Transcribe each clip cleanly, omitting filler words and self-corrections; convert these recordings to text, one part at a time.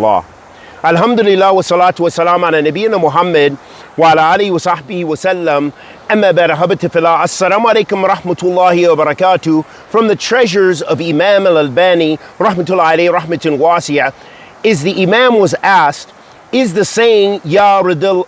Allah. Alhamdulillah wa salatu wa salam ala nabiyyina Muhammad wa ala alihi wa sahbihi wa sallam. Amma ba'd, habati fillah. Assalamu alaikum wa rahmatullahi wa barakatuh. From the treasures of Imam al-Albani, rahmatullahi alayhi rahmatun wasi'ah, is the Imam was asked, is the saying, Ya ridallah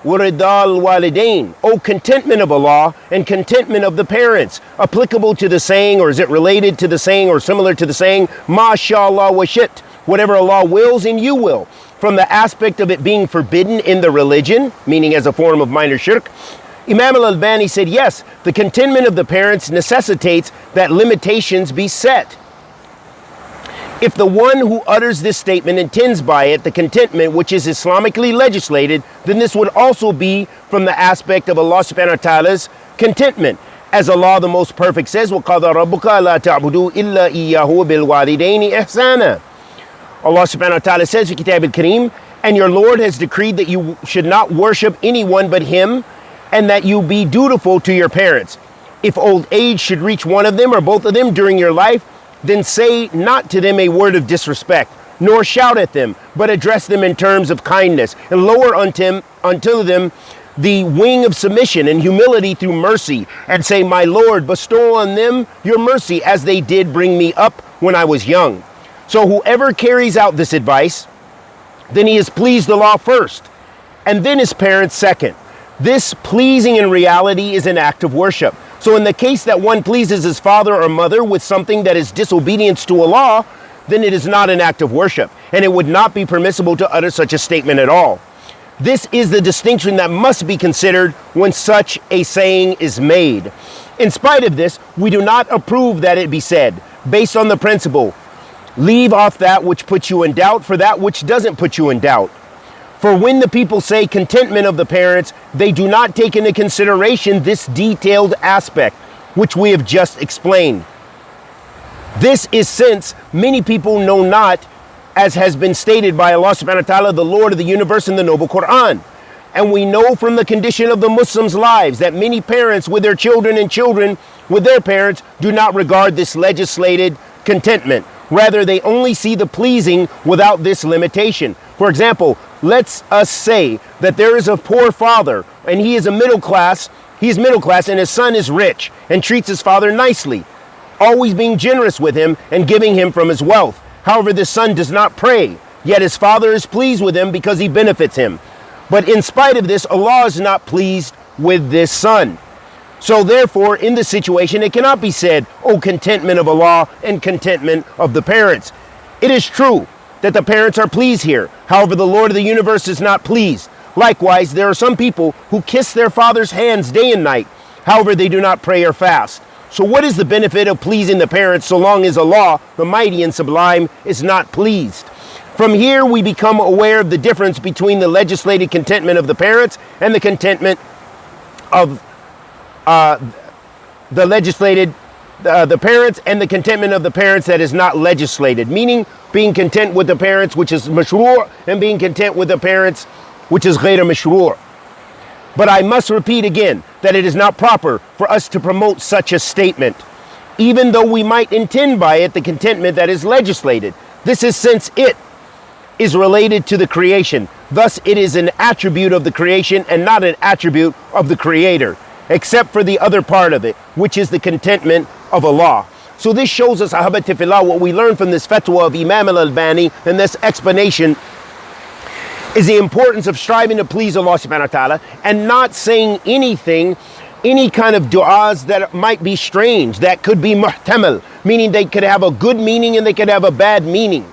wa ridal walidain, O contentment of Allah and contentment of the parents, applicable to the saying, or is it related to the saying or similar to the saying, MashaAllah wa shit, whatever Allah wills and you will, from the aspect of it being forbidden in the religion, meaning as a form of minor shirk? Imam al-Albani said, yes, the contentment of the parents necessitates that limitations be set. If the one who utters this statement intends by it the contentment which is Islamically legislated, then this would also be from the aspect of Allah subhanahu wa ta'ala's contentment. As Allah the Most Perfect says, وَقَضَى رَبُّكَ لَا تَعْبُدُوا إِلَّا إِيَّاهُ بِالْوَالِدَيْنِ إِحْسَانًا. Allah subhanahu wa ta'ala says in Kitab al-Kareem, and your Lord has decreed that you should not worship anyone but Him, and that you be dutiful to your parents. If old age should reach one of them or both of them during your life, then say not to them a word of disrespect, nor shout at them, but address them in terms of kindness, and lower unto them the wing of submission and humility through mercy, and say, my Lord, bestow on them your mercy as they did bring me up when I was young. So whoever carries out this advice, then he has pleased Allah first, and then his parents second. This pleasing in reality is an act of worship. So in the case that one pleases his father or mother with something that is disobedience to Allah, then it is not an act of worship, and it would not be permissible to utter such a statement at all. This is the distinction that must be considered when such a saying is made. In spite of this, we do not approve that it be said, based on the principle, leave off that which puts you in doubt for that which doesn't put you in doubt. For when the people say contentment of the parents, they do not take into consideration this detailed aspect, which we have just explained. This is since many people know not, as has been stated by Allah subhanahu wa ta'ala, the Lord of the universe in the Noble Quran. And we know from the condition of the Muslims' lives that many parents with their children and children with their parents do not regard this legislated contentment. Rather, they only see the pleasing without this limitation. For example, let's us say that there is a poor father and he is middle class and his son is rich and treats his father nicely, always being generous with him and giving him from his wealth. However, this son does not pray, yet his father is pleased with him because he benefits him. But in spite of this, Allah is not pleased with this son. So therefore, in this situation, it cannot be said, oh, contentment of Allah and contentment of the parents. It is true that the parents are pleased here. However, the Lord of the universe is not pleased. Likewise, there are some people who kiss their father's hands day and night. However, they do not pray or fast. So what is the benefit of pleasing the parents so long as Allah, the Mighty and Sublime, is not pleased? From here, we become aware of the difference between the legislated contentment of the parents and the contentment of the parents and the contentment of the parents that is not legislated, meaning being content with the parents which is mashru', and being content with the parents which is ghayr mashru'. But I must repeat again that it is not proper for us to promote such a statement, even though we might intend by it the contentment that is legislated. This is since it is related to the creation. Thus it is an attribute of the creation and not an attribute of the creator, except for the other part of it, which is the contentment of Allah. So this shows us, ahbati fillah, what we learn from this fatwa of Imam al-Albani and this explanation is the importance of striving to please Allah subhanahu wa ta'ala and not saying anything, any kind of du'as that might be strange, that could be muhtamal, meaning they could have a good meaning and they could have a bad meaning.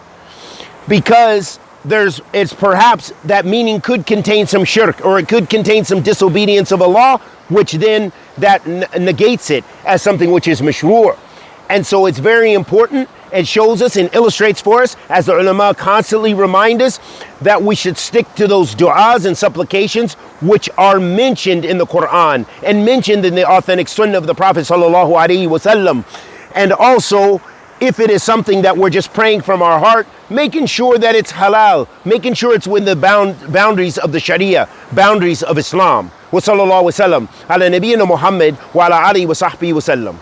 Because it's perhaps that meaning could contain some shirk, or it could contain some disobedience of Allah, which then that negates it as something which is mashru'. And so it's very important. It shows us and illustrates for us, as the ulama constantly remind us, that we should stick to those du'as and supplications which are mentioned in the Quran and mentioned in the authentic sunnah of the Prophet sallallahu alaihi wasallam. And also, if it is something that we're just praying from our heart, making sure that it's halal, making sure it's within the boundaries of the Sharia, boundaries of Islam. Wa sallallahu wa sallam ala nabiyyina Muhammad wa ala alihi wa sahbihi wa sallam.